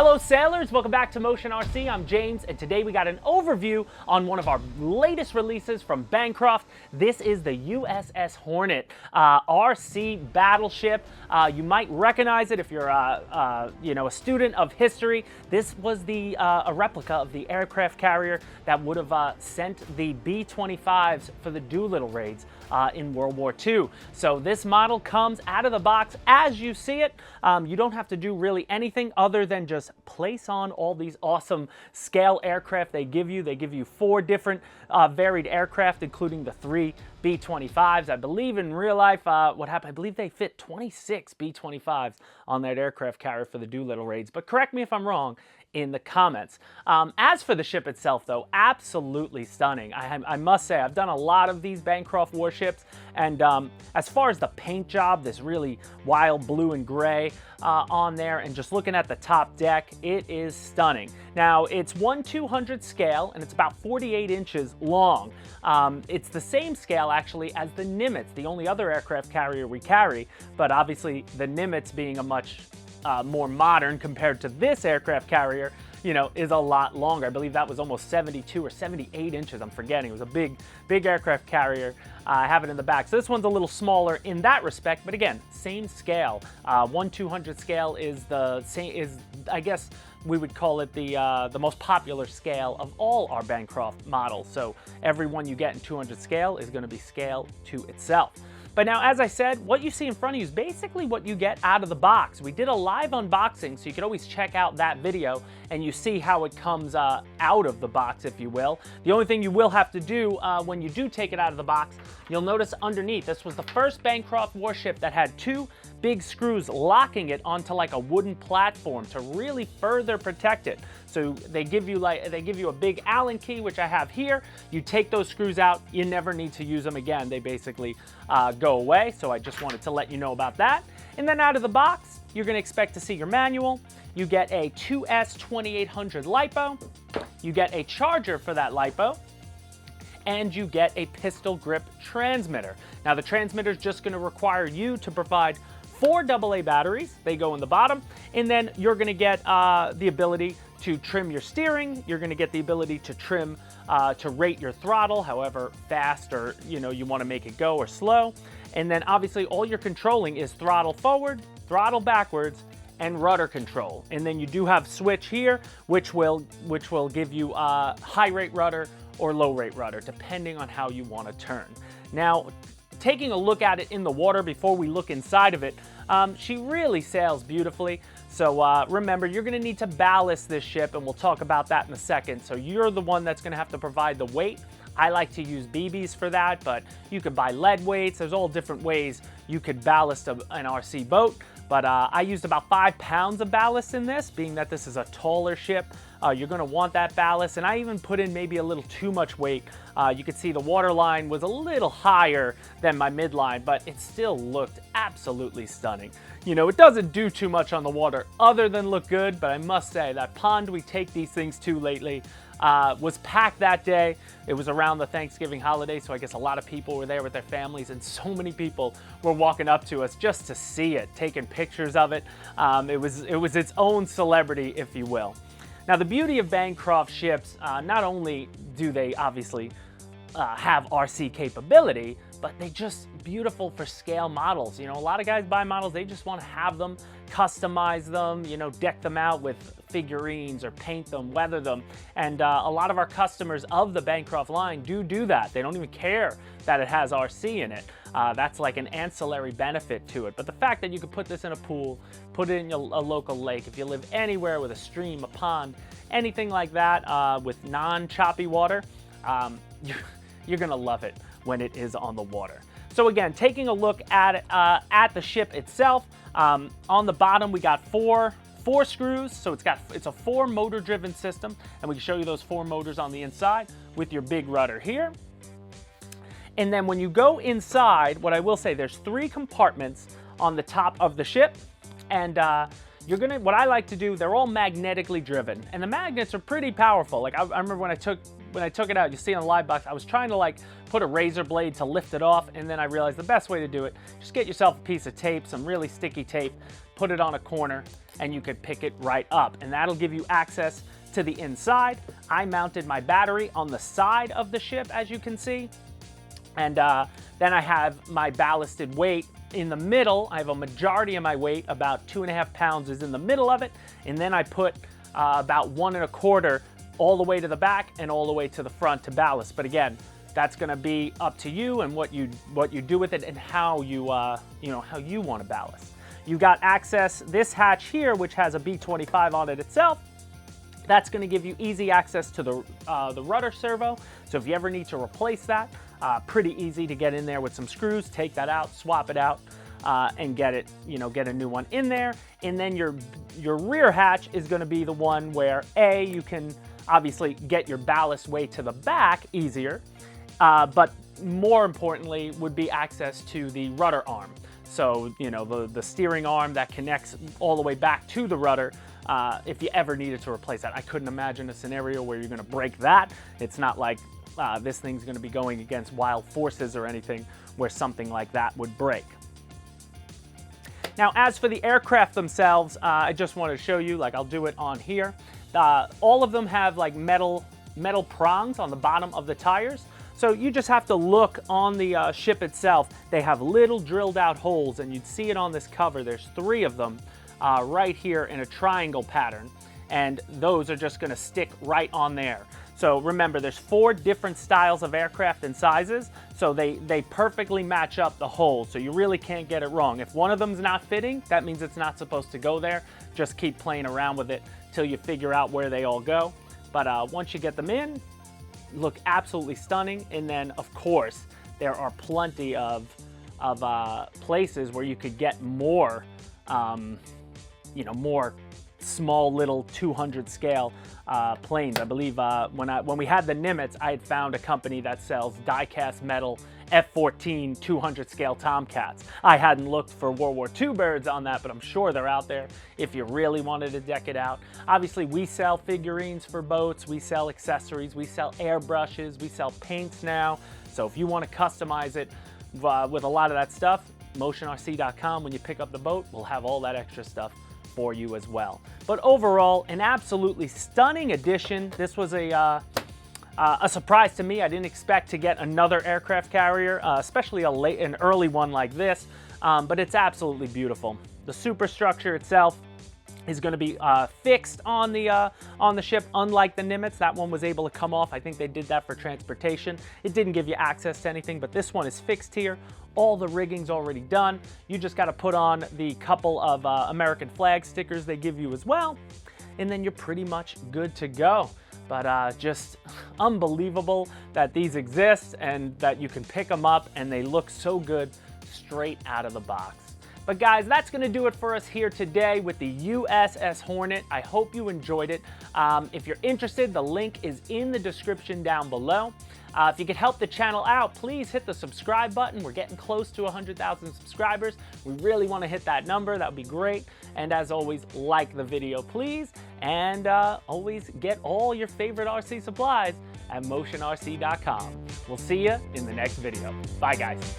Hello sailors, welcome back to Motion RC. I'm James, and today we got an overview on one of our latest releases from Bancroft. This is the USS Hornet RC battleship. You might recognize it if you're a student of history. This was a replica of the aircraft carrier that would have sent the B-25s for the Doolittle raids in World War II. So this model comes out of the box as you see it. You don't have to do really anything other than just place on all these awesome scale aircraft they give you. They give you 4 different varied aircraft, including the 3 B-25s. I believe in real life, what happened, I believe they fit 26 B-25s on that aircraft carrier for the Doolittle raids, but correct me if I'm wrong in the comments. As for the ship itself though, absolutely stunning. I must say, I've done a lot of these Bancroft warships, and as far as the paint job, this really wild blue and gray on there, and just looking at the top deck, it is stunning. Now, it's 1/200 scale, and it's about 48 inches long. It's the same scale actually as the Nimitz, the only other aircraft carrier we carry, but obviously the Nimitz being a much more modern compared to this aircraft carrier, is a lot longer. I believe that was almost 72 or 78 inches. I'm forgetting. It was a big aircraft carrier. I have it in the back. So this one's a little smaller in that respect, but again, same scale. 1/200 scale is the same. I guess we would call it the most popular scale of all our Bancroft models. So every one you get in 200 scale is going to be scale to itself. But now, as I said, what you see in front of you is basically what you get out of the box. We did a live unboxing, so you can always check out that video and you see how it comes out of the box, if you will. The only thing you will have to do when you do take it out of the box, you'll notice underneath, this was the first Bancroft warship that had 2 big screws locking it onto like a wooden platform to really further protect it. So they give you a big Allen key, which I have here. You take those screws out, you never need to use them again. They basically go away. So I just wanted to let you know about that. And then out of the box, you're going to expect to see your manual. You get a 2S2800 LiPo. You get a charger for that LiPo. And you get a pistol grip transmitter. Now the transmitter is just going to require you to provide 4 AA batteries. They go in the bottom. And then you're going to get the ability to trim your steering. You're going to get the ability to trim, to rate your throttle, however fast or you want to make it go or slow. And then obviously all you're controlling is throttle forward, throttle backwards, and rudder control. And then you do have switch here, which will give you high rate rudder or low rate rudder, depending on how you want to turn. Now, taking a look at it in the water before we look inside of it, she really sails beautifully. So remember, you're going to need to ballast this ship, and we'll talk about that in a second. So you're the one that's going to have to provide the weight. I like to use BBs for that, but you could buy lead weights. There's all different ways you could ballast an RC boat. But I used about 5 pounds of ballast in this, being that this is a taller ship. You're going to want that ballast, and I even put in maybe a little too much weight. You could see the water line was a little higher than my midline, but it still looked absolutely stunning. It doesn't do too much on the water other than look good, but I must say that pond we take these things to lately was packed that day. It was around the Thanksgiving holiday, so I guess a lot of people were there with their families, and so many people were walking up to us just to see it, taking pictures of it. It was its own celebrity, if you will. Now, the beauty of Bancroft ships, not only do they obviously have RC capability, but they just beautiful for scale models. A lot of guys buy models, they just want to have them, customize them, deck them out with figurines or paint them, weather them. And a lot of our customers of the Bancroft line do that. They don't even care that it has RC in it. That's like an ancillary benefit to it. But the fact that you could put this in a pool, put it in a local lake, if you live anywhere with a stream, a pond, anything like that with non-choppy water, you're gonna love it when it is on the water. So again, taking a look at the ship itself, on the bottom we got four screws. So it's a 4 motor driven system, and we can show you those 4 motors on the inside with your big rudder here. And then when you go inside, what I will say, there's 3 compartments on the top of the ship, and what I like to do, they're all magnetically driven, and the magnets are pretty powerful. Like I remember when I took it out, you see on the live box, I was trying to put a razor blade to lift it off, and then I realized the best way to do it, just get yourself a piece of tape, some really sticky tape, put it on a corner, and you could pick it right up, and that'll give you access to the inside. I mounted my battery on the side of the ship, as you can see, and then I have my ballasted weight in the middle. I have a majority of my weight, about 2.5 pounds, is in the middle of it, and then I put about 1.25 all the way to the back and all the way to the front to ballast. But again, that's going to be up to you and what you do with it and how you how you want to ballast. You got access this hatch here, which has a B25 on it itself. That's going to give you easy access to the rudder servo. So if you ever need to replace that, pretty easy to get in there with some screws, take that out, swap it out, and get it, get a new one in there. And then your rear hatch is going to be the one where you can obviously get your ballast way to the back easier, but more importantly would be access to the rudder arm. So, the steering arm that connects all the way back to the rudder, if you ever needed to replace that. I couldn't imagine a scenario where you're going to break that. It's not like this thing's going to be going against wild forces or anything where something like that would break. Now, as for the aircraft themselves, I just wanted to show you, like I'll do it on here. All of them have like metal prongs on the bottom of the tires. So you just have to look on the ship itself. They have little drilled out holes, and you'd see it on this cover. There's 3 of them right here in a triangle pattern, and those are just going to stick right on there. So remember, there's 4 different styles of aircraft and sizes, so they perfectly match up the holes, so you really can't get it wrong. If one of them's not fitting, that means it's not supposed to go there. Just keep playing around with it till you figure out where they all go. But once you get them in, look absolutely stunning. And then, of course, there are plenty of places where you could get more, more small little 200 scale planes. I believe when we had the Nimitz, I had found a company that sells die-cast metal F-14 200 scale Tomcats. I hadn't looked for World War II birds on that, but I'm sure they're out there if you really wanted to deck it out. Obviously, we sell figurines for boats, we sell accessories, we sell airbrushes, we sell paints now. So if you want to customize it with a lot of that stuff, motionrc.com, when you pick up the boat, we'll have all that extra stuff for you as well. But overall, an absolutely stunning addition. This was a surprise to me. I didn't expect to get another aircraft carrier, especially an early one like this, but it's absolutely beautiful. The superstructure itself is going to be fixed on the ship, unlike the Nimitz. That one was able to come off. I think they did that for transportation. It didn't give you access to anything, but this one is fixed here. All the rigging's already done. You just got to put on the couple of American flag stickers they give you as well, and then you're pretty much good to go. But just unbelievable that these exist and that you can pick them up and they look so good straight out of the box. But guys, that's going to do it for us here today with the USS Hornet. I hope you enjoyed it. If you're interested, the link is in the description down below. If you could help the channel out, please hit the subscribe button. We're getting close to 100,000 subscribers. We really want to hit that number. That would be great. And as always, like the video, please. And always get all your favorite RC supplies at motionrc.com. We'll see you in the next video. Bye, guys.